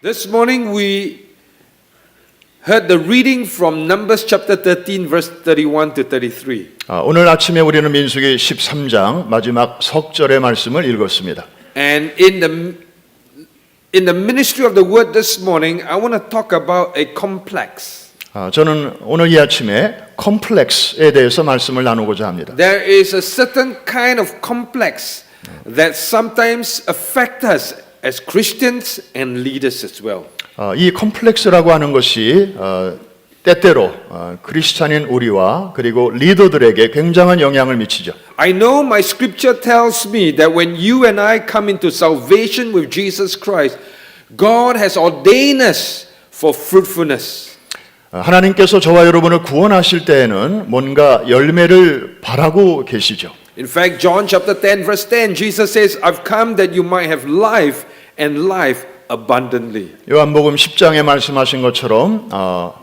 This morning we heard the reading from Numbers chapter 13 verse 31 to 33. 오늘 아침에 우리는 민수기 13장 마지막 석절의 말씀을 읽었습니다. And in the ministry of the word this morning, I want to talk about a complex. 저는 오늘 이 아침에 컴플렉스에 대해서 말씀을 나누고자 합니다. There is a certain kind of complex that sometimes affect us as Christians and leaders as well. 이 컴플렉스라고 하는 것이 때때로 크리스찬인 우리와 그리고 리더들에게 굉장한 영향을 미치죠. I know my scripture tells me that when you and I come into salvation with Jesus Christ, God has ordained us for fruitfulness. 하나님께서 저와 여러분을 구원하실 때에는 뭔가 열매를 바라고 계시죠. In fact, John chapter 10 verse 10, Jesus says, I've come that you might have life and life abundantly. 요한복음 10장에 말씀하신 것처럼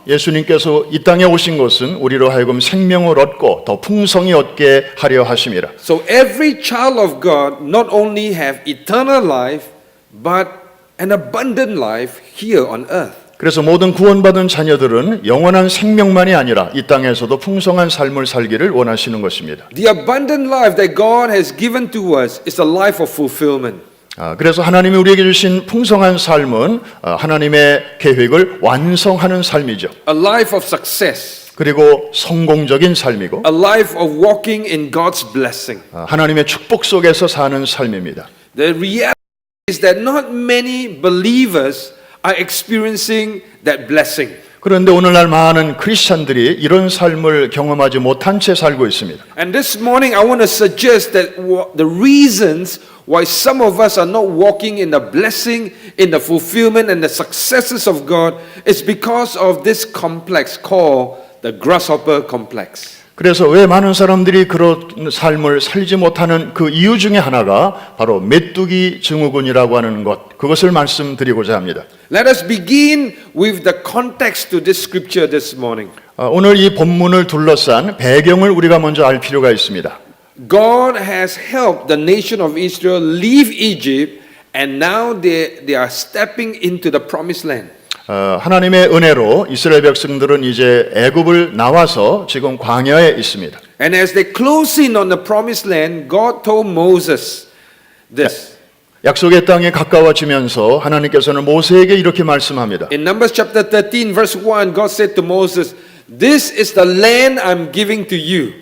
예수님께서 이 땅에 오신 것은 우리로 하여금 생명을 얻고 더 풍성히 얻게 하려 하심이라. So every child of God not only have eternal life, but an abundant life here on earth. 그래서 모든 구원받은 자녀들은 영원한 생명만이 아니라 이 땅에서도 풍성한 삶을 살기를 원하시는 것입니다. The abundant life that God has given to us is a life of fulfillment. 그래서 하나님이 우리에게 주신 풍성한 삶은 하나님의 계획을 완성하는 삶이죠. A life of success. 그리고 성공적인 삶이고 A life of walking in God's blessing. 하나님의 축복 속에서 사는 삶입니다. The reality is that not many believers are experiencing that blessing. 그런데 오늘날 많은 크리스찬들이 이런 삶을 경험하지 못한 채 살고 있습니다. And this morning I want to suggest that the reasons why some of us are not walking in the blessing, in the fulfillment and the successes of God is because of this complex called the grasshopper complex. 그래서 왜 많은 사람들이 그런 삶을 살지 못하는 그 이유 중에 하나가 바로 메뚜기 증후군이라고 하는 것, 그것을 말씀드리고자 합니다. Let us begin with the context to this scripture this morning. 오늘 이 본문을 둘러싼 배경을 우리가 먼저 알 필요가 있습니다. God has helped the nation of Israel leave Egypt and now they are stepping into the promised land. 하나님의 은혜로 이스라엘 백성들은 이제 애굽을 나와서 지금 광야에 있습니다. And as they close in on the promised land, God told Moses this. 약속의 땅에 가까워지면서 하나님께서는 모세에게 이렇게 말씀합니다. In Numbers chapter 13 verse 1, God said to Moses, "This is the land I'm giving to you."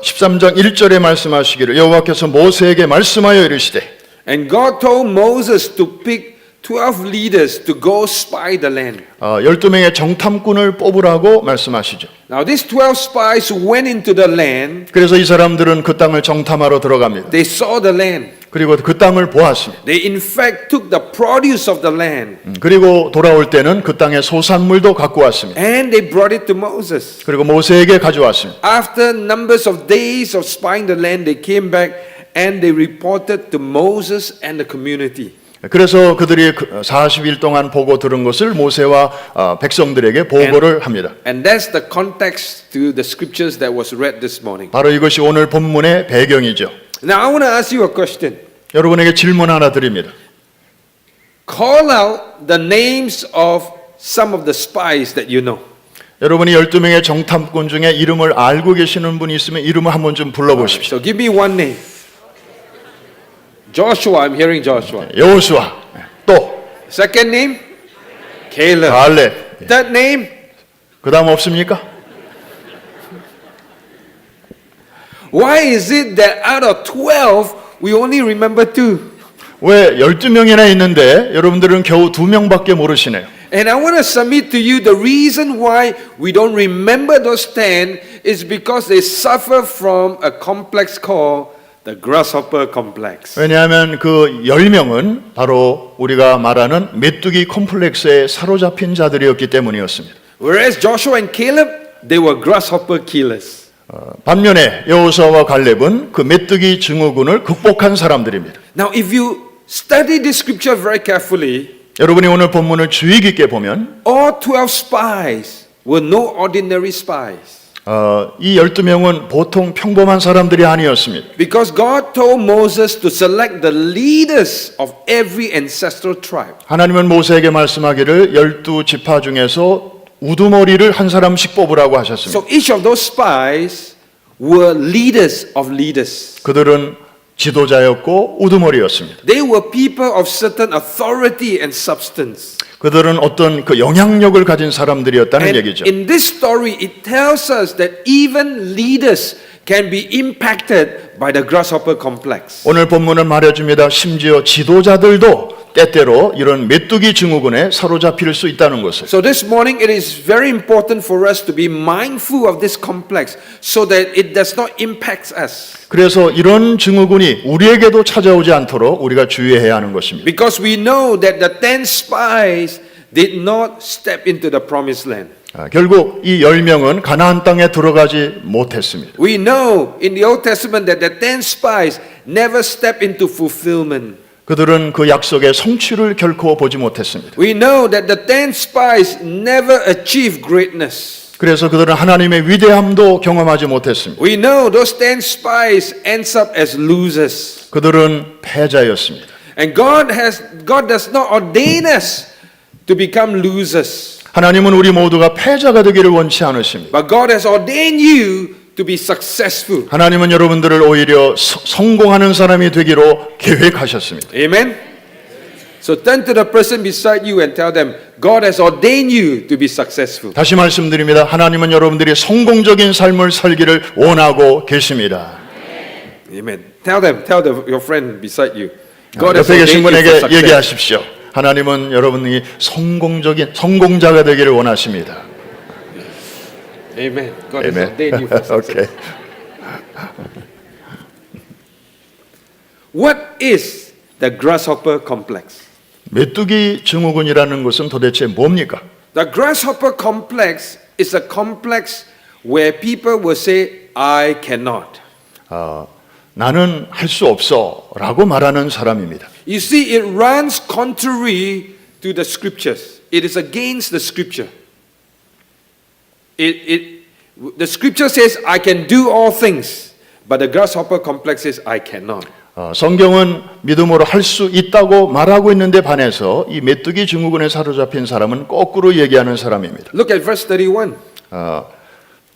13장 1절에 말씀하시기를 여호와께서 모세에게 말씀하여 이르시되 And God told Moses to pick 12 leaders to go spy the land. 12명의 정탐꾼을 뽑으라고 말씀하시죠. Now these 12 spies went into the land. 그래서 이 사람들은 그 땅을 정탐하러 들어갑니다. They saw the land. 그리고 그 땅을 보았습니다. They in fact took the produce of the land. 그리고 돌아올 때는 그 땅의 소산물도 갖고 왔습니다. And they brought it to Moses. 그리고 모세에게 가져왔습니다. After numbers of days of spying the land, they came back and they reported to Moses and the community. 그래서 그들이 40일 동안 보고 들은 것을 모세와 백성들에게 보고를 합니다. And that's the context to the scriptures that was read this morning. 바로 이것이 오늘 본문의 배경이죠. Now I want to ask you a question. 여러분에게 질문 하나 드립니다. Call out the names of some of the spies that you know. 여러분이 12명의 정탐꾼 중에 이름을 알고 계시는 분이 있으면 이름을 한번 좀 불러보십시오. So give me one name. Joshua, I'm hearing Joshua. 여호수아, 또 Second name? Caleb. 갈렙. Third name? 그 다음 없습니까? Why is it that out of 12 we only remember 2? 왜 12명이나 있는데 여러분들은 겨우 2명밖에 모르시네요. And I want to submit to you the reason why we don't remember those 10 is because they suffer from a complex called the grasshopper complex. 왜냐하면 그 10명은 바로 우리가 말하는 메뚜기 컴플렉스에 사로잡힌 자들이었기 때문이었습니다. Whereas Joshua and Caleb, they were grasshopper killers. 반면에 여호수아와 갈렙은 그 메뚜기 증후군을 극복한 사람들입니다. Now if you study this scripture very carefully, 여러분이 오늘 본문을 주의 깊게 보면 all 12 spies were no ordinary spies. 이 12명은 보통 평범한 사람들이 아니었습니다. Because God told Moses to select the leaders of every ancestral tribe. 하나님은 모세에게 말씀하기를 12지파 중에서 우두머리를 한 사람씩 뽑으라고 하셨습니다. So each of those spies were leaders of leaders. 그들은 지도자였고 우두머리였습니다. They were people of certain authority and substance. 그들은 어떤 그 영향력을 가진 사람들이었다는 And 얘기죠. in this story, it tells us that even leaders can be impacted by the grasshopper complex. 오늘 본문은 말해줍니다. 심지어 지도자들도 때때로 이런 메뚜기 증후군에 사로잡힐 수 있다는 것을. So this morning, it is very important for us to be mindful of this complex so that it does not impact us. 그래서 이런 증후군이 우리에게도 찾아오지 않도록 우리가 주의해야 하는 것입니다. Because we know that the 10 spies did not step into the promised land. 결국 이 10명은 가나안 땅에 들어가지 못했습니다. We know in the Old Testament that the 10 spies never step into fulfillment. 그들은 그 약속의 성취를 결코 보지 못했습니다. We know that the 10 spies never achieved greatness. 그래서 그들은 하나님의 위대함도 경험하지 못했습니다. We know those 10 spies ends up as losers. 그들은 패자였습니다. And God does not ordain us to become losers. 하나님은 우리 모두가 패자가 되기를 원치 않으십니다. But God has ordained you to be successful. 하나님은 여러분들을 오히려 성공하는 사람이 되기로 계획하셨습니다. Amen? So turn to the person beside you and tell them, God has ordained you to be successful. 다시 말씀드립니다. 하나님은 여러분들이 성공적인 삶을 살기를 원하고 계십니다. Amen. Tell your friend beside you. God has 옆에 ordained 계신 you for 분에게 success. 얘기하십시오. 하나님은 여러분이 성공자가 되기를 원하십니다. Amen. God has Amen. ordained you for success. 오케이. What is the grasshopper complex? 메뚜기 증후군이라는 것은 도대체 뭡니까? The grasshopper complex is a complex where people will say, I cannot. 나는 할 수 없어라고 말하는 사람입니다. You see, it runs contrary to the scriptures. It is against the scripture. The scripture says, I can do all things, but the grasshopper complex says, I cannot. 성경은 믿음으로 할 수 있다고 말하고 있는데 반해서 이 메뚜기 증후군에 사로잡힌 사람은 거꾸로 얘기하는 사람입니다. Look at verse 31.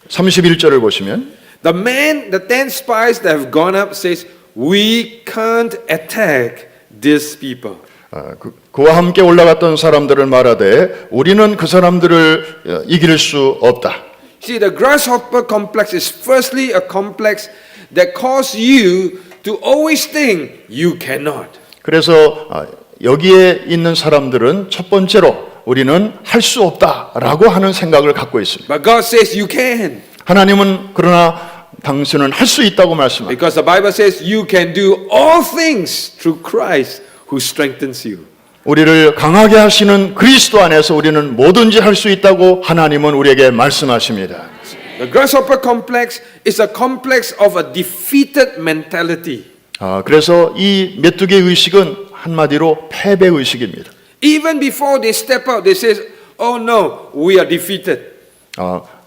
31절을 보시면 The 10 spies that have gone up says, we can't attack these people. 그와 함께 올라갔던 사람들을 말하되 우리는 그 사람들을 이길 수 없다. See, the grasshopper complex is firstly a complex that causes you to always think you cannot. 그래서 여기에 있는 사람들은 첫 번째로 우리는 할 수 없다라고 하는 생각을 갖고 있습니다. But God says you can. 하나님은 그러나 당신은 할 수 있다고 말씀합니다. Because the Bible says you can do all things through Christ who strengthens you. 우리를 강하게 하시는 그리스도 안에서 우리는 뭐든지 할 수 있다고 하나님은 우리에게 말씀하십니다. The grasshopper complex is a complex of a defeated mentality. 그래서 이 메뚜기 의식은 한마디로 패배 의식입니다. Even before they step out, they say, "Oh no, we are defeated."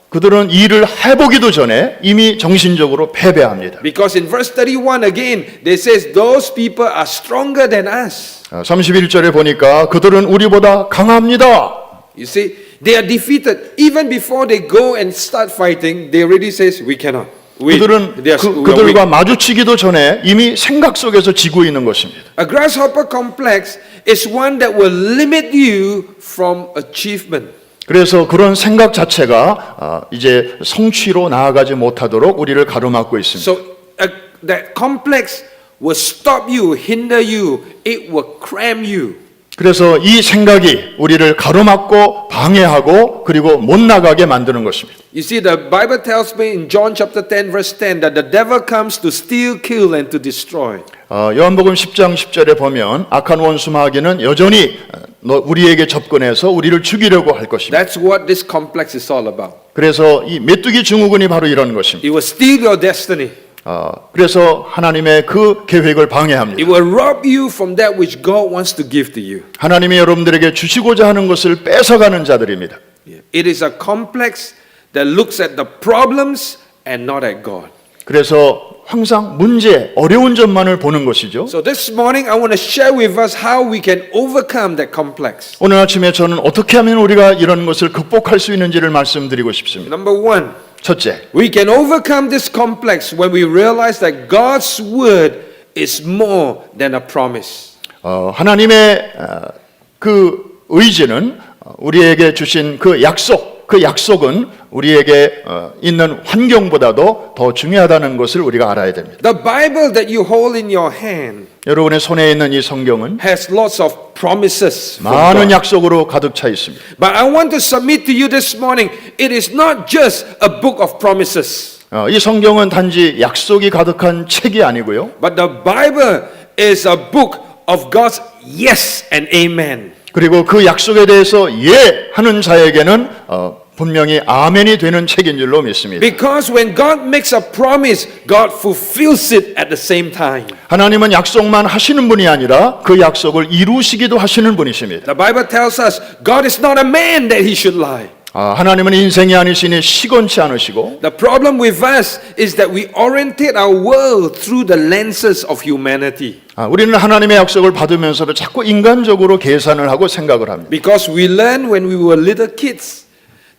그들은 일을 해보기도 전에 이미 정신적으로 패배합니다. Because in verse 31 again, they says those people are stronger than us. 31절에 보니까 그들은 우리보다 강합니다. You see, they are defeated even before they go and start fighting. They already says we cannot. 그들은 그들과 마주치기도 전에 이미 생각 속에서 지고 있는 것입니다. A grasshopper complex is one that will limit you from achievement. 그래서 그런 생각 자체가 이제 성취로 나아가지 못하도록 우리를 가로막고 있습니다. So that complex will stop you, hinder you, it will cram you. 그래서 이 생각이 우리를 가로막고 방해하고 그리고 못 나가게 만드는 것입니다. You see, the Bible tells me in John chapter 10 verse 10 that the devil comes to steal, kill and to destroy. 요한복음 10장 10절에 보면 악한 원수 마귀는 여전히 우리에게 접근해서 우리를 죽이려고 할 것입니다. That's what this complex is all about. 그래서 이 메뚜기 증후군이 바로 이런 것입니다. It will steal your destiny. 그래서 하나님의 그 계획을 방해합니다. It will rob you from that which God wants to give to you. 하나님이 여러분들에게 주시고자 하는 것을 뺏어가는 자들입니다. It is a complex that looks at the problems and not at God. 그래서 항상 문제, 어려운 점만을 보는 것이죠. So this morning I want to share with us how we can overcome that complex. 오늘 아침에 저는 어떻게 하면 우리가 이런 것을 극복할 수 있는지를 말씀드리고 싶습니다. Number one, 첫째, we can overcome this complex when we realize that God's word is more than a promise. 하나님의 그 의지는 우리에게 주신 그 약속은 우리에게 있는 환경보다도 더 중요하다는 것을 우리가 알아야 됩니다. The Bible that you hold in your hand 여러분의 손에 있는 이 성경은 has lots of promises from 많은 God. 약속으로 가득 차 있습니다. But I want to submit to you this morning, it is not just a book of promises. 이 성경은 단지 약속이 가득한 책이 아니고요. But the Bible is a book of God's yes and amen. 그리고 그 약속에 대해서 예 하는 자에게는 분명히 아멘이 되는 책인 줄로 믿습니다. Because when God makes a promise, God fulfills it at the same time. 하나님은 약속만 하시는 분이 아니라 그 약속을 이루시기도 하시는 분이십니다. The Bible tells us God is not a man that he should lie. 하나님은 인생이 아니시니 시건치 않으시고 The problem with us is that we orientate our world through the lenses of humanity. 우리는 하나님의 약속을 받으면서도 자꾸 인간적으로 계산을 하고 생각을 합니다. Because we learned when we were little kids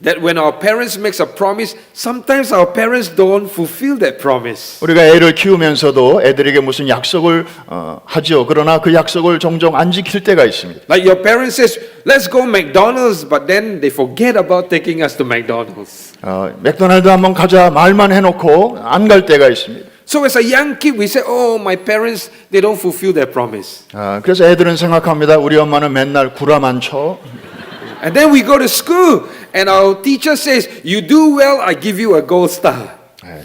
that when our parents makes a promise, sometimes our parents don't fulfill that promise. 우리가 애를 키우면서도 애들에게 무슨 약속을 하죠. 그러나 그 약속을 종종 안 지킬 때가 있습니다. Like your parents says, let's go McDonald's, but then they forget about taking us to McDonald's. 맥도날드 한번 가자 말만 해놓고 안 갈 때가 있습니다. So as a young kid, we say, oh, my parents, they don't fulfill their promise. 그래서 애들은 생각합니다. 우리 엄마는 맨날 구라만 쳐. And then we go to school, and our teacher says, you do well, I give you a gold star.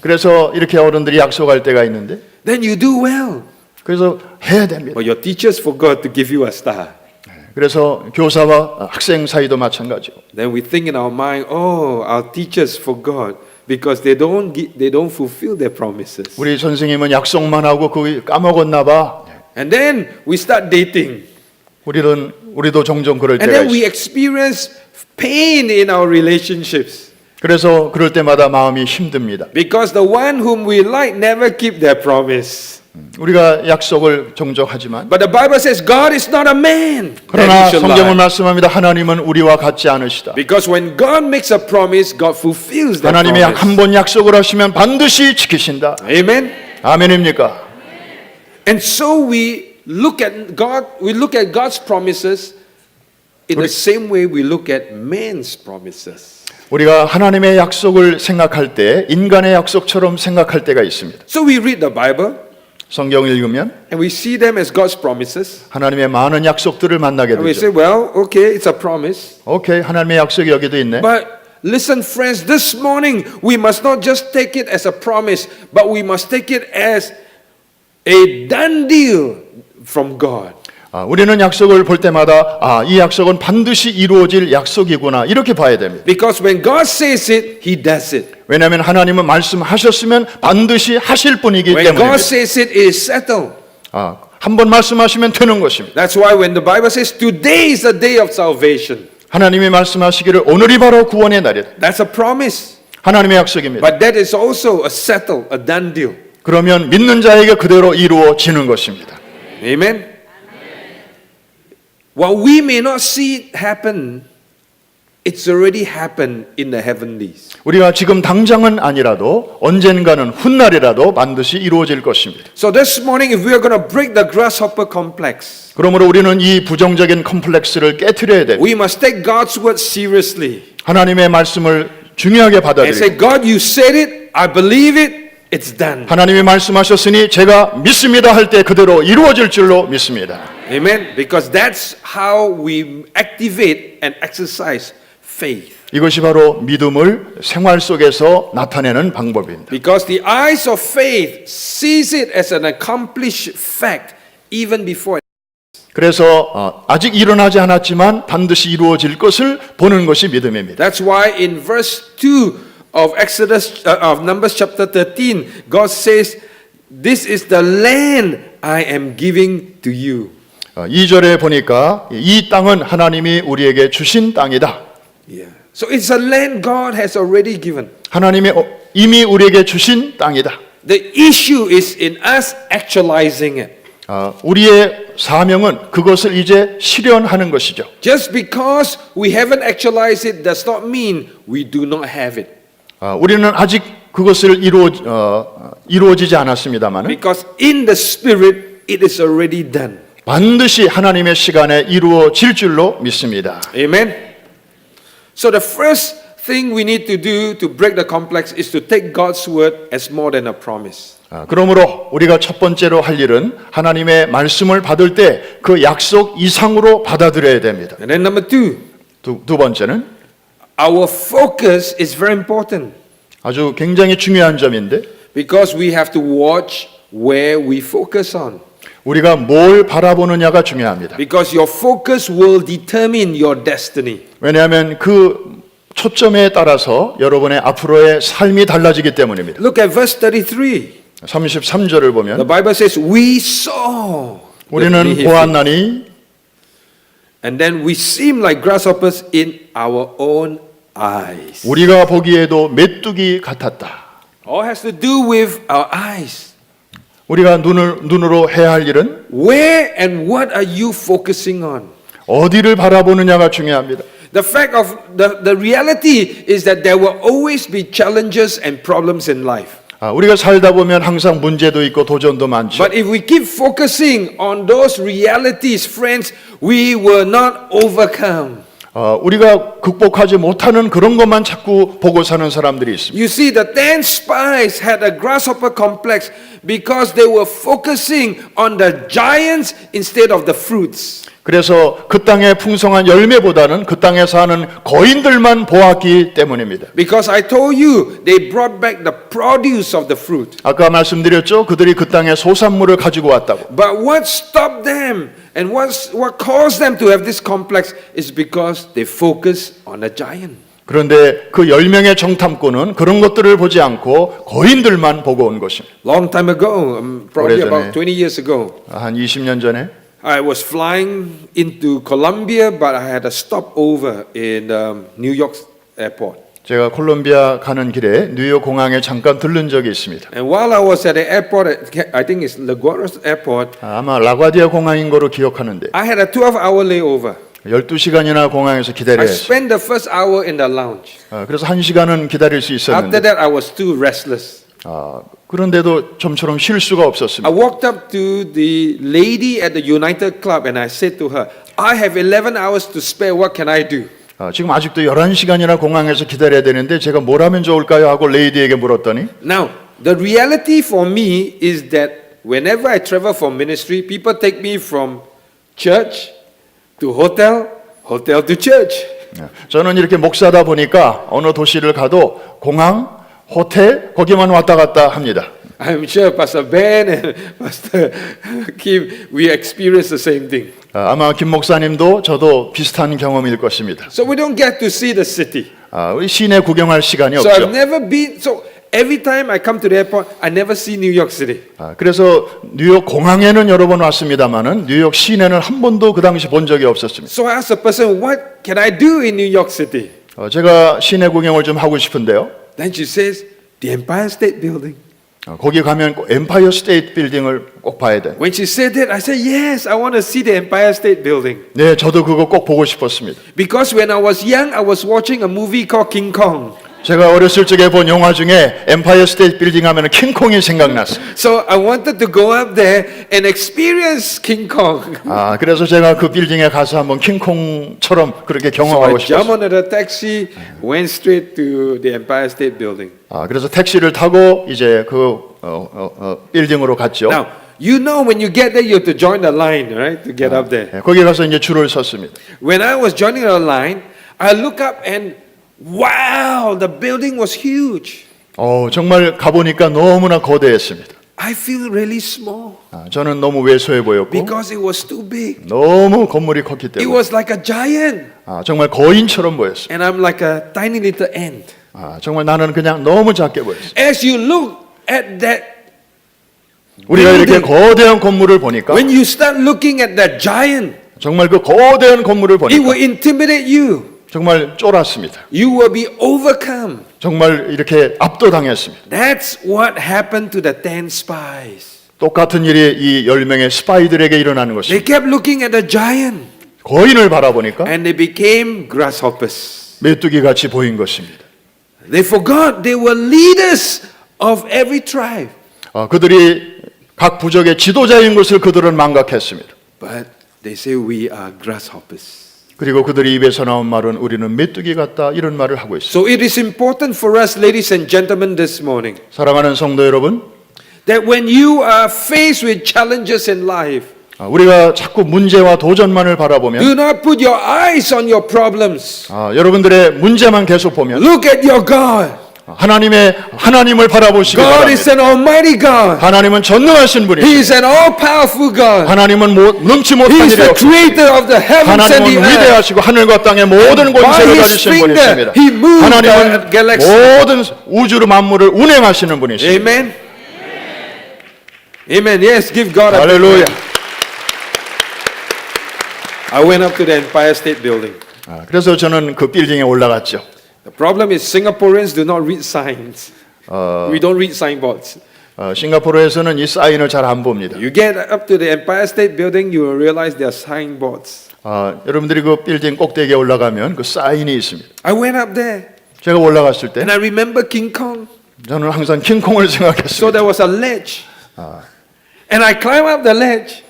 그래서 이렇게 어른들이 약속할 때가 있는데 Then you do well. 그래서 해야 됩니다. But your teachers forgot to give you a star. 그래서 교사와 학생 사이도 마찬가지고. Then we think in our mind, oh, our teachers forgot because they don't fulfill their promises. 우리 선생님은 약속만 하고 그거 까먹었나 봐. And then we start dating. 우리도 종종 그럴 And 때가 then we 있어요. experience pain in our relationships. 그래서 그럴 때마다 마음이 힘듭니다. Because the one whom we like never keep their promise. 우리가 약속을 종종 하지만 But the Bible says God is not a man that 그러나 he should 성경은 lie. 말씀합니다. 하나님은 우리와 같지 않으시다. Because when God makes a promise, God fulfills that 하나님이 promise. 한 번 약속을 하시면 반드시 지키신다. Amen. 아멘입니까? And so we look at God's promises in the same way we look at man's promises. 우리가 하나님의 약속을 생각할 때 인간의 약속처럼 생각할 때가 있습니다. So we read the Bible 성경을 읽으면 and we see them as God's promises. 하나님의 많은 약속들을 만나게 And we say, 되죠. well, okay, it's a promise. 오케이, 하나님의 약속이 여기도 있네. But listen, friends, this morning we must not just take it as a promise, but we must take it as a done deal from God. 우리는 약속을 볼 때마다 이 약속은 반드시 이루어질 약속이구나 이렇게 봐야 됩니다. Because when God says it, He does it. 왜냐하면 하나님은 말씀하셨으면 반드시 하실 분이기 When God 때문입니다. says it, it is settled. 한 번 말씀하시면 되는 것입니다. That's why when the Bible says today is the day of salvation, 하나님이 말씀하시기를 오늘이 바로 구원의 날이다. that's a promise. 하나님의 약속입니다. But that is also a settled, a done deal. 그러면 믿는 자에게 그대로 이루어지는 것입니다. Amen. While we may not see it happen, it's already happened in the heavenlies. 우리가 지금 당장은 아니라도 언젠가는 훗날이라도 반드시 이루어질 것입니다. So this morning, if we are going to break the grasshopper complex, 그러므로 우리는 이 부정적인 컴플렉스를 깨트려야 됩니다. we must take God's word seriously 하나님의 말씀을 중요하게 and say, 받아들이고 God, you said it, I believe it, it's done. 하나님이 말씀하셨으니 제가 믿습니다 할 때 그대로 이루어질 줄로 믿습니다. Amen. Because that's how we activate and exercise faith. 이것이 바로 믿음을 생활 속에서 나타내는 방법입니다. Because the eyes of faith sees it as an accomplished fact even before. 그래서 아직 일어나지 않았지만 반드시 이루어질 것을 보는 것이 믿음입니다. That's why in verse 2 of Numbers chapter 13, God says, "This is the land I am giving to you." 2절에 보니까 이 땅은 하나님이 우리에게 주신 땅이다. Yeah. So it's a land God has already given. 하나님이 이미 우리에게 주신 땅이다. The issue is in us actualizing it. 우리의 사명은 그것을 이제 실현하는 것이죠. Just because we haven't actualized it does not mean we do not have it. 우리는 아직 그것을 이루어지지 않았습니다만 Because in the Spirit it is already done. 반드시 하나님의 시간에 이루어질 줄로 믿습니다. Amen. So the first thing we need to do to break the complex is to take God's word as more than a promise. 그러므로 우리가 첫 번째로 할 일은 하나님의 말씀을 받을 때 그 약속 이상으로 받아들여야 됩니다. And then number two, 두 번째는 our focus is very important 아주 굉장히 중요한 점인데 because we have to watch where we focus on. 우리가 뭘 바라보느냐가 중요합니다. Because your focus will determine your destiny. 왜냐하면 그 초점에 따라서 여러분의 앞으로의 삶이 달라지기 때문입니다. Look at verse 33. 33절을 The 보면 Bible says, we saw. 우리는 보았나니 And then we seem like grasshoppers in our own eyes. 우리가 보기에도 메뚜기 같았다. All has to do with our eyes. 우리가 눈으로 해야 할 일은 Where and what are you focusing on? 어디를 바라보느냐가 중요합니다. The fact of the reality is that there will always be challenges and problems in life. 우리가 살다 보면 항상 문제도 있고 도전도 많죠. But if we keep focusing on those realities, friends, we will not overcome. 우리가 극복하지 못하는 그런 것만 자꾸 보고 사는 사람들이 있습니다. You see, the 10 spies had a grasshopper complex because they were focusing on the giants instead of the fruits. 그래서 그 땅의 풍성한 열매보다는 그 땅에 사는 거인들만 보았기 때문입니다. Because I told you, they brought back the produce of the fruit. 아까 말씀드렸죠. 그들이 그 땅의 소산물을 가지고 왔다고. But what stopped them and what caused them to have this complex is because they focus on a giant. 그런데 그 10명의 정탐꾼은 그런 것들을 보지 않고 거인들만 보고 온 것입니다. Long time ago, probably 오래전에. about 20 years ago, 한 20년 전에 I was flying into Colombia, but I had a stopover in New York airport. 제가 콜롬비아 가는 길에 뉴욕 공항에 잠깐 들른 적이 있습니다. And while I was at the airport, I think it's LaGuardia Airport, 아마 라과디아 공항인 거로 기억하는데 I had a 12-hour layover. 12시간이나 공항에서 I 기다려야 했어요. spent the first hour in the lounge. 그래서 1시간은 기다릴 수 After 있었는데 that, I was too restless. 그런데도 좀처럼 쉴 수가 I 없었습니다. walked up to the lady at the United Club and I said to her, I have 11 hours to spare. What can I do? 지금 아직도 11시간이나 공항에서 기다려야 되는데 제가 뭘 하면 좋을까요? 하고 레이디에게 물었더니 Now, the reality for me is that whenever I travel for ministry, people take me from church to hotel, hotel to church. 저는 이렇게 목사다 보니까 어느 도시를 가도 공항, 호텔 거기만 왔다 갔다 합니다. I'm sure Pastor Ben and Pastor Kim, we experience the same thing. 아마 김 목사님도 저도 비슷한 경험일 것입니다. So we don't get to see the city. 우리 시내 구경할 시간이 So I've 없죠. never been, so every time I come to the airport, I never see New York City. 그래서 뉴욕 공항에는 여러 번 왔습니다만은 뉴욕 시내는 한 번도 그 당시 본 적이 없었습니다. So I asked the person, what can I do in New York City? 제가 시내 구경을 좀 하고 싶은데요. Then she says, the Empire State Building. 거기 가면 꼭 엠파이어 스테이트 빌딩을 꼭 봐야 돼. When she said that, I said, yes, I want to see the Empire State Building. 네, 저도 그거 꼭 보고 싶었습니다. Because when I was young, I was watching a movie called King Kong. 제가 어렸을 적에 본 영화 중에 엠파이어 스테이트 빌딩 하면 킹콩이 생각났어요. So I wanted to go up there and experience King Kong. 그래서 제가 그 빌딩에 가서 한번 킹콩처럼 그렇게 So I 경험하고 jumped 싶었어요. onto the taxi, went straight to the Empire State Building. 그래서 택시를 타고 이제 그 빌딩으로 갔죠. Now, you know when you get there, you have to join the line, right, to get up there. 거기 가서 이제 줄을 섰습니다. When I was joining the line, I look up and wow, the building was huge. 정말 가보니까 너무나 거대했습니다. I feel really small 저는 너무 왜소해 보였고 because it was too big. 너무 건물이 컸기 It 때문에 was like a giant, 정말 거인처럼 보였어요. and I'm like a tiny little ant. 정말 나는 그냥 너무 작게 보였어요. As you look at that, 우리가 이렇게 building, 거대한 건물을 보니까 when you start looking at that giant, 정말 그 거대한 건물을 it 보니까 will intimidate you. 정말 쫄았습니다. You will be overcome. 정말 이렇게 압도당했습니다. That's what happened to the 10 spies. 똑같은 일이 이 10명의 스파이들에게 일어나는 They 것입니다. kept looking at the giant 거인을 바라보니까 and they became grasshoppers. 메뚜기 같이 보인 것입니다. They forgot they were leaders of every tribe. 그들이 각 부족의 지도자인 것을 그들은 망각했습니다. But they say we are grasshoppers. 그리고 그들의 입에서 나온 말은 우리는 메뚜기 같다 이런 말을 하고 있습니다. So it is important for us, ladies and gentlemen, this morning, 사랑하는 성도 여러분, that when you are faced with challenges in life, 우리가 자꾸 문제와 도전만을 바라보면 do not put your eyes on your problems. 여러분들의 문제만 계속 보면 Look at your God. 하나님을 바라보시기 God is 바랍니다. an almighty God. 하나님은 전능하신 He 분이십니다. is an all-powerful God. 하나님은 능치 He 못한 is 일이 the 없습니다. creator of the heavens and 하나님은 the earth. 위대하시고 하늘과 땅의 모든 By 권세를 his 가지신 finger, 분이십니다. he moved 하나님은 the galaxy. 모든 우주를 만물을 운행하시는 분이십니다. Amen. Amen. Yes, give God a 할렐루야. I went up to the Empire State Building. 그래서 저는 그 빌딩에 올라갔죠. The problem is Singaporeans do not read signs. We don't read signboards. 싱가포르에서는 이 사인을 잘 안 봅니다. You get up to the Empire State Building, you will realize there are signboards. 여러분들이 그 빌딩 꼭대기에 올라가면 그 사인이 있습니다. I went up there 제가 올라갔을 때 and I remember King Kong. 저는 항상 킹콩을 So 생각했습니다. there was a ledge. And I climbed up the ledge.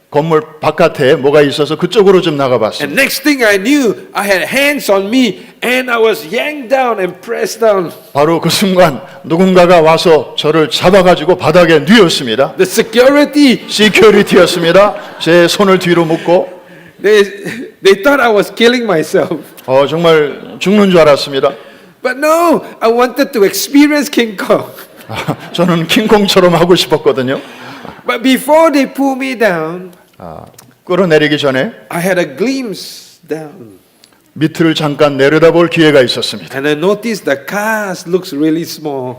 건물 바깥에 뭐가 있어서 그쪽으로 좀 나가봤습니다. And next thing I knew, I had hands on me and I was yanked down and pressed down. 바로 그 순간 누군가가 와서 저를 잡아가지고 바닥에 뉘었습니다. The security, 시큐리티였습니다. 제 손을 뒤로 묶고 they thought I was killing myself. 정말 죽는 줄 알았습니다. But no, I wanted to experience King Kong. 저는 킹콩처럼 하고 싶었거든요. But before they pulled me down, 끌어내리기 전에 I had a glimpse down. 밑을 잠깐 내려다볼 기회가 있었습니다. And I noticed the cars looks really small.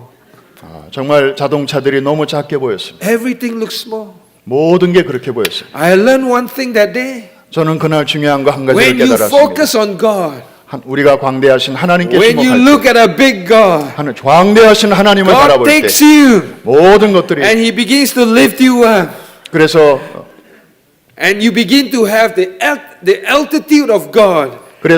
정말 자동차들이 너무 작게 보였습니다. Everything looks small. 모든 게 그렇게 보였습니다. I learned one thing that day. 저는 그날 중요한 거 한 가지를 When you 깨달았습니다. focus on God, 우리가 광대하신 하나님께 when you 주목할 look at a big God, 때 광대하신 하나님을 God 바라볼 때 takes you 모든 것들이 and He begins to lift you up. 그래서 And you begin to have the altitude of God.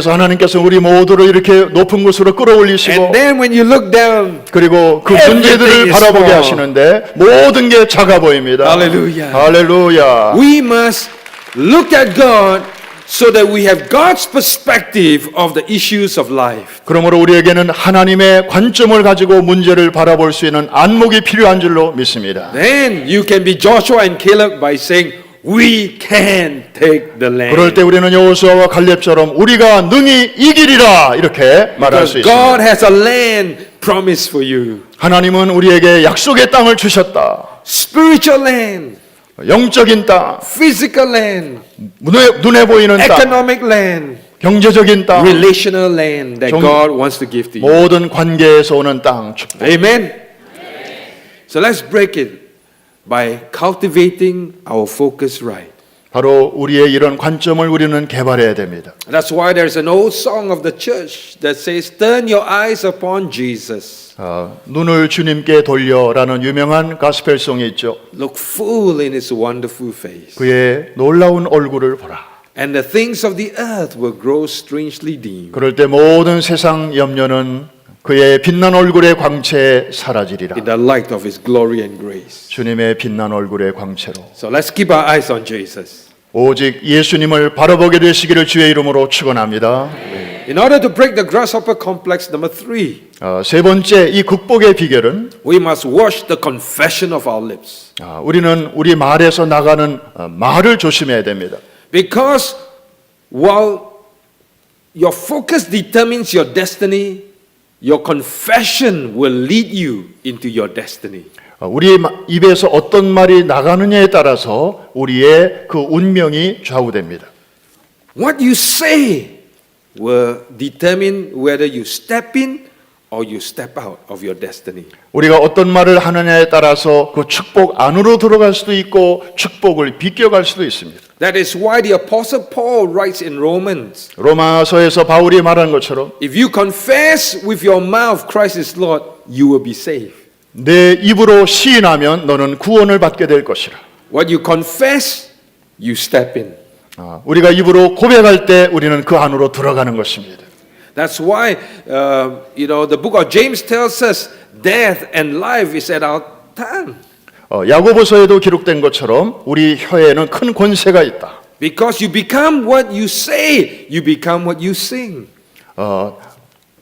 하나님께서 우리 모두를 이렇게 높은 곳으로 끌어올리시고 And then when you look down, 그리고 그 everything 문제들을 is 바라보게 small. 하시는데 모든 게 작아 보입니다. Hallelujah. 할렐루야. we must look at God so that we have God's perspective of the issues of life. 그러므로 우리에게는 하나님의 관점을 가지고 문제를 바라볼 수 있는 안목이 필요한 줄로 믿습니다. Then you can be Joshua and Caleb by saying, we can take the land. 그럴 때 우리는 여호수아와 갈렙처럼 우리가 능히 이기리라 이렇게 말할 수 Because God 있습니다. has a land promised for you. 하나님은 우리에게 약속의 땅을 주셨다. Spiritual land, 영적인 땅, physical land, 눈에 보이는 땅, economic land, 경제적인 땅, relational land that God wants to give to you. 모든 관계에서 오는 땅. 축복. Amen. So let's break it by cultivating our focus right. 바로 우리의 이런 관점을 우리는 개발해야 됩니다. That's why there's an old song of the church that says, "Turn your eyes upon Jesus. 눈을 주님께 돌려라는 유명한 가스펠송이 있죠. Look full in His wonderful face, 그의 놀라운 얼굴을 보라. and the things of the earth will grow strangely dim." 그럴 때 모든 세상 염려는 그의 빛난 얼굴의 광채에 사라지리라. In the light of His glory and grace. 주님의 빛난 얼굴의 광채로. So let's keep our eyes on Jesus. 오직 예수님을 바라보게 되시기를 주의 이름으로 축원합니다. In order to break the grasshopper complex, number 3, 세 번째 이 극복의 비결은 we must watch the confession of our lips. 우리는 우리 말에서 나가는 말을 조심해야 됩니다. Because while your focus determines your destiny, your confession will lead you into your destiny. 우리 입에서 어떤 말이 나가느냐에 따라서 우리의 그 운명이 좌우됩니다. What you say will determine whether you step in or you step out of your destiny. 우리가 어떤 말을 하느냐에 따라서 그 축복 안으로 들어갈 수도 있고 축복을 비껴갈 수도 있습니다. That is why the Apostle Paul writes in Romans, 로마서에서 바울이 말한 것처럼 if you confess with your mouth Christ is Lord, you will be saved. 내 입으로 시인하면 너는 구원을 받게 될 것이라. What you confess, you step in. 우리가 입으로 고백할 때 우리는 그 안으로 들어가는 것입니다. That's why, the book of James tells us death and life is at our tongue. 야고보서에도 기록된 것처럼 우리 혀에는 큰 권세가 있다. Because you become what you say, you become what you sing.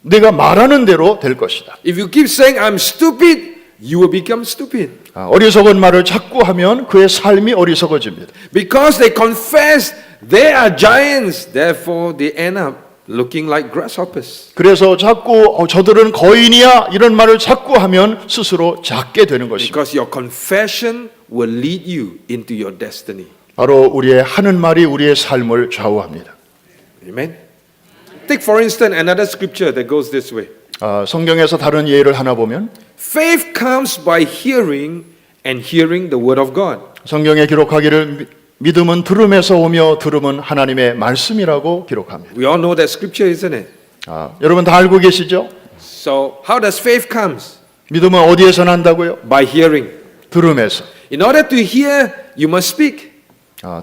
내가 말하는 대로 될 것이다. If you keep saying I'm stupid, you will become stupid. 어리석은 말을 자꾸 하면 그의 삶이 어리석어집니다. Because they confess they are giants, therefore they end up looking like grasshoppers. 그래서 자꾸 저들은 거인이야 이런 말을 자꾸 하면 스스로 작게 되는 것입니다. Because your confession will lead you into your destiny. 바로 우리의 하는 말이 우리의 삶을 좌우합니다. Amen. Take for instance another scripture that goes this way. 성경에서 다른 예를 하나 보면 Faith comes by hearing and hearing the word of God. 성경에 기록하기를 믿음은 들음에서 오며 들음은 하나님의 말씀이라고 기록합니다. We all know that scripture, isn't it? 여러분 다 알고 계시죠? So how does faith comes? 믿음은 어디에서 난다고요? By hearing. 들음에서. In order to hear, you must speak.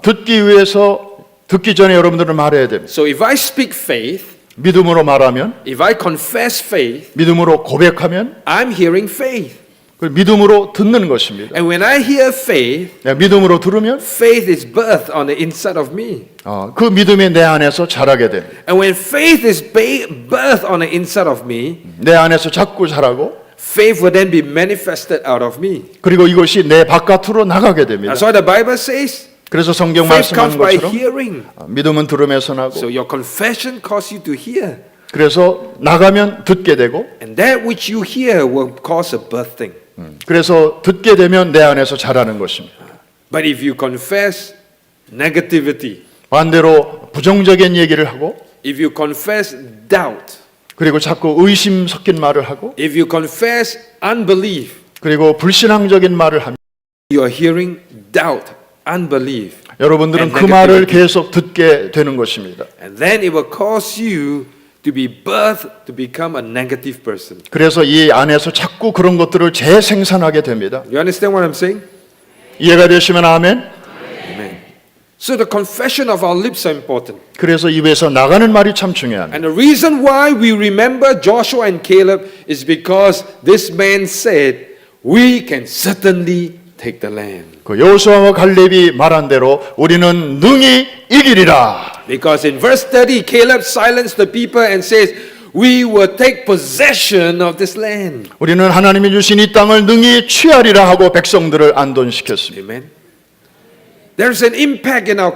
듣기 위해서 듣기 전에 여러분들은 말해야 됩니다. So if I speak faith, 믿음으로 말하면, if I confess faith, 믿음으로 고백하면 I'm hearing faith. 믿음으로 듣는 것입니다. And when I hear faith, 믿음으로 들으면 faith is birthed on the inside of me. 그 믿음이 내 안에서 자라게 됩니다. And when faith is birthed on the inside of me, 내 안에서 자꾸 자라고 faith will then be manifested out of me. 그리고 이것이 내 바깥으로 나가게 됩니다. That's why the Bible says 그래서 성경 faith comes 말씀하는 by 것처럼 hearing. 믿음은 들음에서 나고 So your confession causes you to hear. 그래서 나가면 듣게 되고 And that which you hear will cause a birthing. 그래서 듣게 되면 내 안에서 자라는 것입니다. But if you confess negativity, 반대로 부정적인 얘기를 하고 if you confess doubt, 그리고 자꾸 의심 섞인 말을 하고 if you confess unbelief, 그리고 불신앙적인 말을 하면 you are hearing doubt, unbelief. 여러분들은 And 그 말을 negativity. 계속 듣게 되는 것입니다. And then it will cause you to be birthed to become a negative person. 그래서 이 안에서 자꾸 그런 것들을 재생산하게 됩니다. You understand what I'm saying? 이해가 되시면 아멘. Amen. So the confession of our lips are important. 그래서 입에서 나가는 말이 참 중요합니다. And the reason why we remember Joshua and Caleb is because this man said, we can certainly take the land. 그 여호수아와 갈렙이 말한 대로 우리는 능히 이기리라. Because in verse 30, Caleb silenced the people and says, we will take possession of this land. 우리는 하나님이 주신 이 땅을 능히 취하리라 하고 백성들을 안돈시켰습니다. Amen. There's an impact in our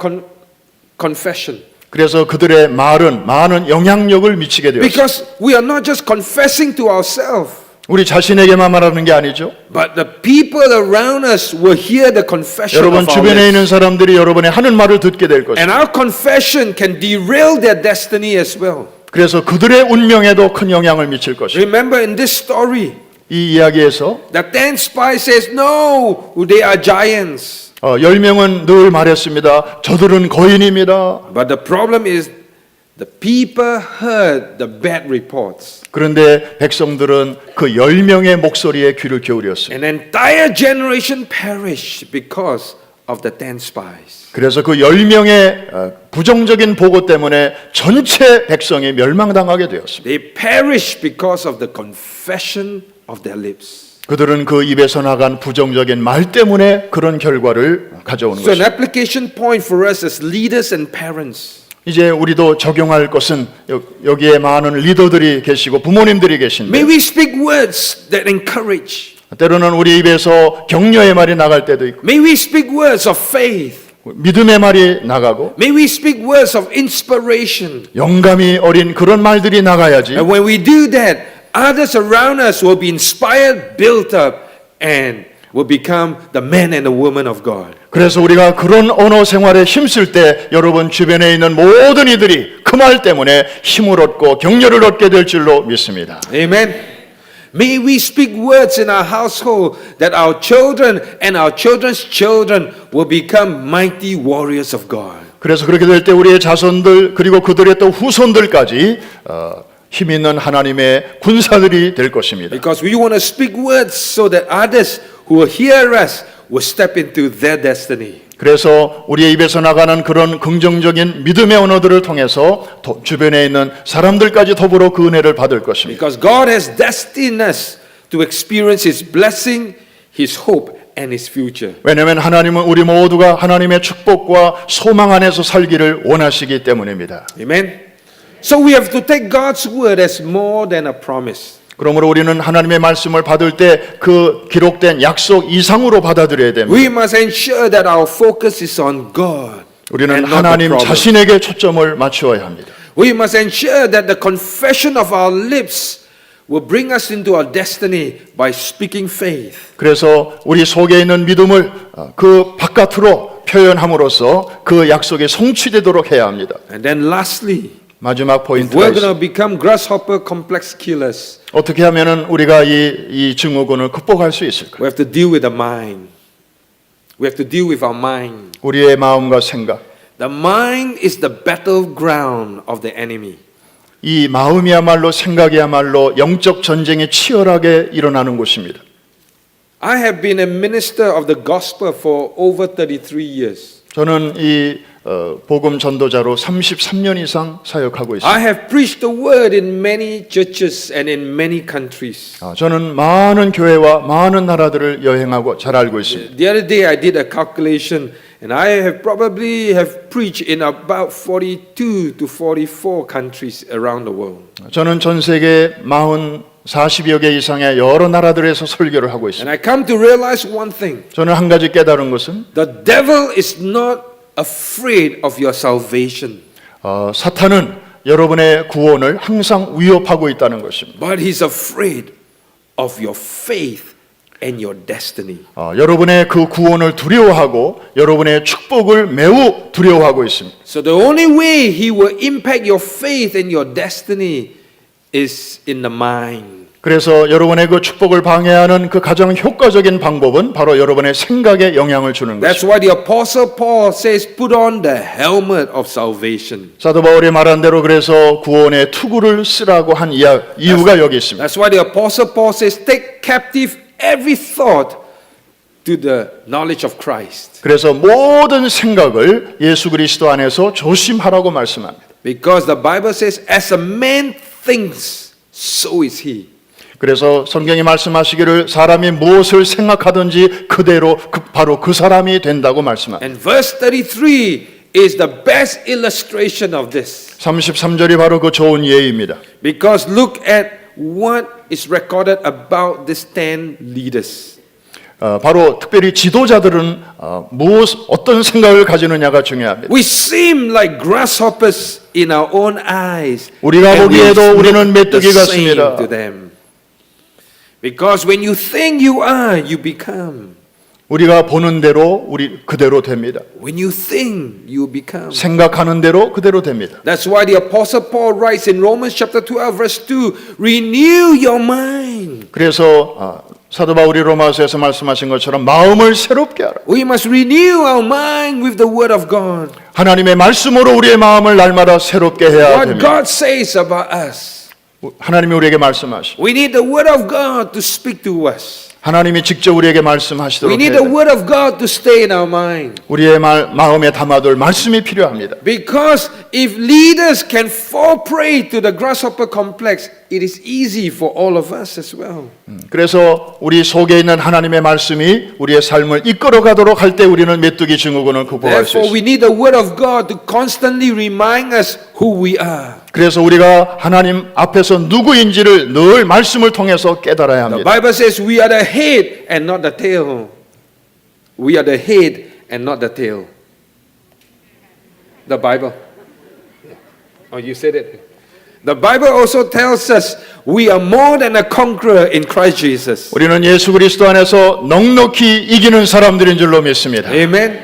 confession. 그래서 그들의 말은 많은 영향력을 미치게 되었습니다. Because we are not just confessing to ourselves, 우리 자신에게만 말하는 게 아니죠. but the people around us will hear the confession 여러분 of our 주변에 있는 lips. 사람들이 여러분의 하는 말을 듣게 될 것입니다. And our confession can derail their destiny as well. 그래서 그들의 운명에도 큰 영향을 미칠 것입니다. Remember in this story, 이 이야기에서 the 10 spies says, no, they are giants. 10명은 늘 말했습니다. 저들은 거인입니다. But the problem is the people heard the bad reports. 그런데 백성들은 그 10명의 목소리에 귀를 기울였습니다. An entire generation perished because of the 10 spies. 그래서 그 10명의 부정적인 보고 때문에 전체 백성이 멸망당하게 되었습니다. They perished because of the confession of their lips. 그들은 그 입에서 나간 부정적인 말 때문에 그런 결과를 가져오는 So an 것입니다. application point for us as leaders and parents. 이제 우리도 적용할 것은 여기에 많은 리더들이 계시고 부모님들이 May 계신데 we speak words that encourage. 때로는 우리 입에서 격려의 말이 나갈 때도 있고 May we speak words of faith. 믿음의 말이 나가고 May we speak words of inspiration. 영감이 어린 그런 말들이 나가야지. And when we do that, others around us will be inspired, built up, and will become the man and the woman of God. 그래서 우리가 그런 언어 생활에 힘쓸 때 여러분 주변에 있는 모든 이들이 그 말 때문에 힘을 얻고 격려를 얻게 될 줄로 믿습니다. Amen. May we speak words in our household that our children and our children's children will become mighty warriors of God. 그래서 그렇게 될 때 우리의 자손들 그리고 그들의 또 후손들까지 힘 있는 하나님의 군사들이 될 것입니다. Because we want to speak words so that others who will hear us will step into their destiny. 그래서 우리의 입에서 나가는 그런 긍정적인 믿음의 언어들을 통해서 주변에 있는 사람들까지 더불어 그 은혜를 받을 것입니다. Because God has destined us to experience His blessing, His hope, and His future. 왜냐하면 하나님은 우리 모두가 하나님의 축복과 소망 안에서 살기를 원하시기 때문입니다. Amen. So we have to take God's word as more than a promise. 그러므로 우리는 하나님의 말씀을 받을 때 그 기록된 약속 이상으로 받아들여야 됩니다. We must ensure that our focus is on God. 우리는 and not the 하나님 problem. 자신에게 초점을 맞추어야 합니다. We must ensure that the confession of our lips will bring us into our destiny by speaking faith. 그래서 우리 속에 있는 믿음을 그 바깥으로 표현함으로써 그 약속이 성취되도록 해야 합니다. And then lastly, 마지막 포인트가 we're 있습니다. going to become grasshopper complex killers. 어떻게 하면은 우리가 이 증후군을 극복할 수 있을까요? We have to deal with the mind. We have to deal with our mind. 우리의 마음과 생각. The mind is the battleground of the enemy. 이 마음이야말로 생각이야말로 영적 전쟁이 치열하게 일어나는 곳입니다. I have been a minister of the gospel for over 33 years. 저는 이 복음 전도자로 33년 이상 사역하고 있습니다. I have preached the word in many churches and in many countries. 저는 많은 교회와 많은 나라들을 여행하고 잘 알고 있습니다. The other day I did a calculation and I have probably have preached in about 42 to 44 countries around the world. 저는 전 세계 40여 개 이상의 여러 나라들에서 설교를 하고 있습니다. And I come to realize one thing. 저는 한 가지 깨달은 것은 The devil is not afraid of your salvation. 사탄은 여러분의 구원을 항상 위협하고 있다는 것입니다. But he's afraid of your faith and your destiny. 여러분의 그 구원을 두려워하고 여러분의 축복을 매우 두려워하고 있습니다. So the only way he will impact your faith and your destiny is in the mind. 그래서 여러분의 그 축복을 방해하는 그 가장 효과적인 방법은 바로 여러분의 생각에 영향을 주는 That's 것입니다. why the apostle Paul says put on the helmet of salvation. 사도 바울이 말한 대로 그래서 구원의 투구를 쓰라고 한 이유가 여기 있습니다. That's why the apostle Paul says take captive every thought to the knowledge of Christ. 그래서 모든 생각을 예수 그리스도 안에서 조심하라고 말씀합니다. Because the Bible says as a man thinks so is he. 그래서 성경이 말씀하시기를 사람이 무엇을 생각하든지 그대로 바로 그 사람이 된다고 말씀합니다. And verse 33 is the best illustration of this. 33절이 바로 그 좋은 예입니다. Because look at what is recorded about these 10 leaders. 바로 특별히 지도자들은 어떤 생각을 가지느냐가 중요합니다. We seem like grasshoppers in our own eyes. 우리가 and we 보기에도 look 우리는 메뚜기 the same 같습니다. to them. Because when you think you are, you become. 우리가 보는 대로 그대로 됩니다. When you think, you become. 생각하는 대로 그대로 됩니다. That's why the apostle Paul writes in Romans chapter 12 verse 2, renew your mind. 그래서 사도 바울이 로마서에서 말씀하신 것처럼 마음을 새롭게 하라. We must renew our mind with the word of God. 하나님의 말씀으로 우리의 마음을 날마다 새롭게 해야 What 됩니다. God says about us. 하나님이 우리에게 말씀하시고 We need the word of God to speak to us. 하나님이 직접 우리에게 We 말씀하시도록 need 해야 the 됩니다. word of God to stay in our mind. 우리의 마음에 담아둘 말씀이 필요합니다. Because if leaders can fall prey to the grasshopper complex, it is easy for all of us as well. 그래서 우리 속에 있는 하나님의 말씀이 우리의 삶을 이끌어가도록 할 때 우리는 메뚜기 증후군을 극복할 수 Therefore, 있습니다. we need the word of God to constantly remind us who we are. 그래서 우리가 하나님 앞에서 누구인지를 늘 말씀을 통해서 깨달아야 The 합니다. Bible says we are the head and not the tail. We are the head and not the tail. The Bible. Oh, you said it. The Bible also tells us we are more than a conqueror in Christ Jesus. 우리는 예수 그리스도 안에서 넉넉히 이기는 사람들인 줄로 믿습니다. Amen.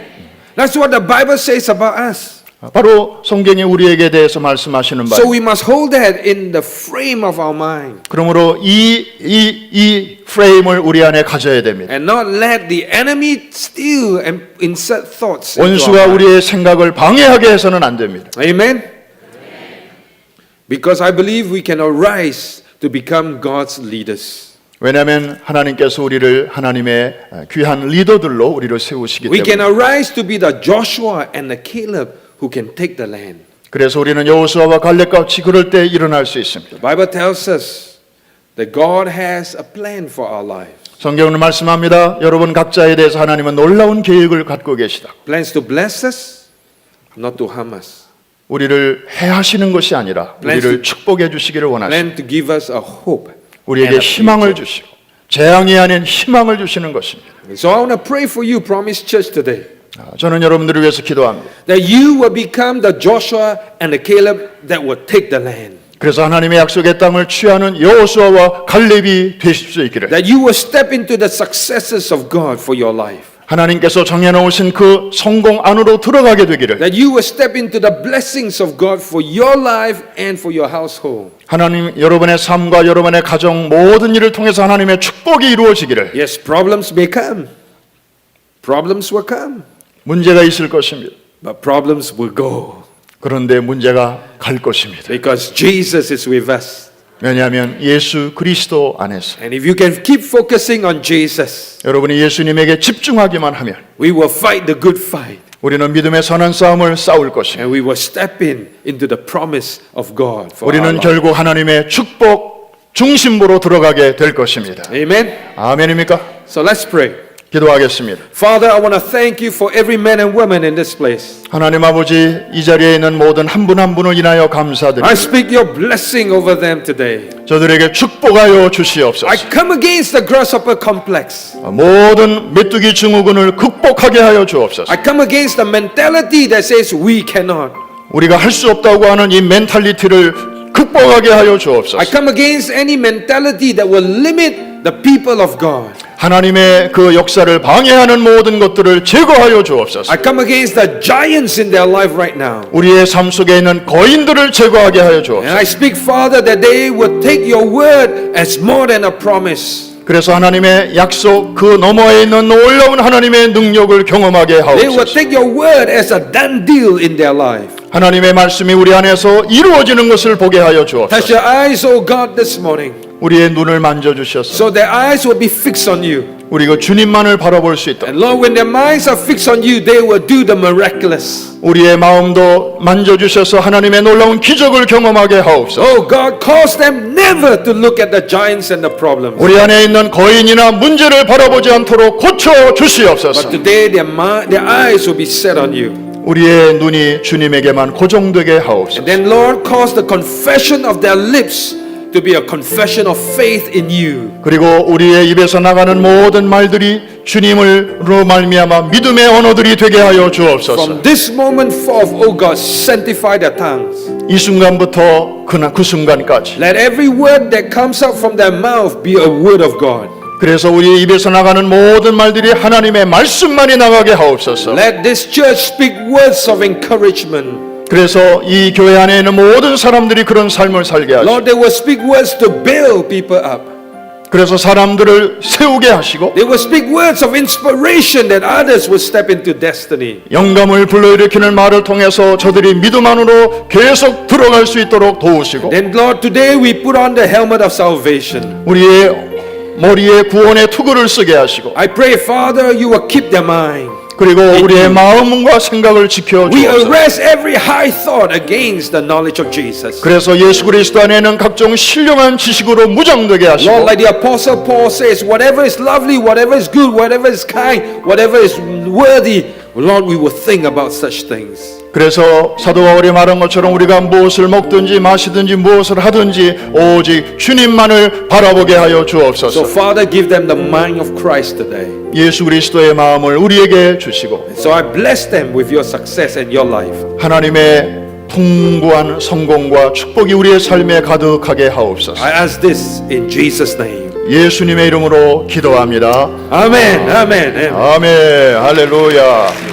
That's what the Bible says about us. 바로 성경이 우리에게 대해서 말씀하시는 바. So we must hold that in the frame of our mind 그러므로 이 프레임을 우리 안에 가져야 됩니다. and not let the enemy steal and insert thoughts into our 원수가 mind. 우리의 생각을 방해하게 해서는 안 됩니다. Amen? Because I believe we can arise to become God's leaders. 왜냐하면 하나님께서 우리를 하나님의 귀한 리더들로 우리를 세우시기 We can 때문에. arise to be the Joshua and the Caleb who can take the land. 그래서 우리는 여호수아와 갈렙과 같이 그럴 때 일어날 수 있습니다. The Bible tells us that God has a plan for our lives. 성경은 말씀합니다. 여러분 각자에 대해서 하나님은 놀라운 계획을 갖고 계시다. Plans to bless us, not to harm us. 우리를 해하시는 것이 아니라 우리를 축복해 주시기를 원하십니다. Plan to give us a hope. 우리에게 and a 희망을 future. 주시고 재앙이 아닌 희망을 주시는 것입니다. So I want to pray for you, Promise Church, today. 저는 여러분들을 위해서 기도합니다. That you will become the Joshua and the Caleb that will take the land. 그래서 하나님의 약속의 땅을 취하는 여호수아와 갈렙이 되실 수 있기를. That you will step into the successes of God for your life. 하나님께서 정해놓으신 그 성공 안으로 들어가게 되기를. That you will step into the blessings of God for your life and for your household. 하나님 여러분의 삶과 여러분의 가정 모든 일을 통해서 하나님의 축복이 이루어지기를. Yes, problems may come. Problems will come. 문제가 있을 것입니다. But problems will go. 그런데 문제가 갈 것입니다. Because Jesus is with us. 왜냐하면 예수 그리스도 안에서 And if you can keep focusing on Jesus, 여러분이 예수님에게 집중하기만 하면 we will fight the good fight. 우리는 믿음의 선한 싸움을 싸울 것입니다. And we will step into the promise of God for our 우리는 life. 결국 하나님의 축복 중심부로 들어가게 될 것입니다. Amen? 아멘입니까? So let's pray. 기도하겠습니다. Father, I want to thank you for every man and woman in this place. 하나님 아버지 이 자리에 있는 모든 한 분 한 분을 인하여 I 감사드립니다. speak your blessing over them today. 저들에게 축복하여 주시옵소서. I come against the grasshopper complex. 모든 메뚜기 증후군을 극복하게 하여 주옵소서. I come against the mentality that says we cannot. 우리가 할 수 없다고 하는 이 멘탈리티를 극복하게 하여 I 주옵소서. come against any mentality that will limit the people of God. 하나님의 그 역사를 방해하는 모든 것들을 제거하여 주옵소서. I come against the giants in their life right now. 우리의 삶 속에 있는 거인들을 제거하게 하여 And 주옵소서. I speak, Father, that they will take your word as more than a promise. 그래서 하나님의 약속 그 너머에 있는 놀라운 하나님의 능력을 경험하게 They will 하옵소서. take your word as a done deal in their life. 하나님의 말씀이 우리 안에서 이루어지는 것을 보게 하여 Touch 주옵소서. your eyes, O God, this morning, 우리의 눈을 만져주셔서 so their eyes will be fixed on you. 우리가 주님만을 바라볼 수 있도록 And Lord, when their minds are fixed on you, they will do the miraculous. 우리의 마음도 만져주셔서 하나님의 놀라운 기적을 경험하게 하옵소서. Oh God, cause them never to look at the giants and the problems. 우리 안에 있는 거인이나 문제를 바라보지 않도록 고쳐 주시옵소서. But today their eyes will be set on you. 우리의 눈이 주님에게만 고정되게 하옵소서. And then Lord, cause the confession of their lips to be a confession of faith in you. 그리고 우리의 입에서 나가는 모든 말들이 주님으로 말미암아 믿음의 언어들이 되게 하여 주옵소서. From this moment forth, oh God, sanctify their tongues. 이 순간부터 그 순간까지 Let every word that comes out from their mouth be a word of God. 그래서 우리의 입에서 나가는 모든 말들이 하나님의 말씀만이 나가게 하옵소서. Let this church speak words of encouragement. 그래서 이 교회 안에 있는 모든 사람들이 그런 삶을 살게 하시고 Lord, they will speak words to build people up. 그래서 사람들을 세우게 하시고 They will speak words of inspiration that others will step into destiny. 영감을 불러일으키는 말을 통해서 저들이 믿음 안으로 계속 들어갈 수 있도록 도우시고 Then Lord, today we put on the helmet of salvation. 우리의 머리에 구원의 투구를 쓰게 하시고 I pray, Father, you will keep their mind. 그리고 우리의 마음과 생각을 지켜 We 주옵소서. arrest every high thought against the knowledge of Jesus. 그래서 예수 그리스도 안에는 각종 신령한 지식으로 무장되게 하시고 Lord, like the Apostle Paul says, whatever is lovely, whatever is good, whatever is kind, whatever is worthy, Lord, we will think about such things. 그래서 사도 바울이 말한 것처럼 우리가 무엇을 먹든지 마시든지 무엇을 하든지 오직 주님만을 바라보게 하여 So, 주옵소서. Father, give them the mind of Christ today. 예수 그리스도의 마음을 우리에게 주시고 So I bless them with your success and your life. 하나님의 풍부한 성공과 축복이 우리의 삶에 가득하게 하옵소서. I ask this in Jesus' name. 예수님의 이름으로 기도합니다. Amen. Amen. Amen. 아멘. 할렐루야.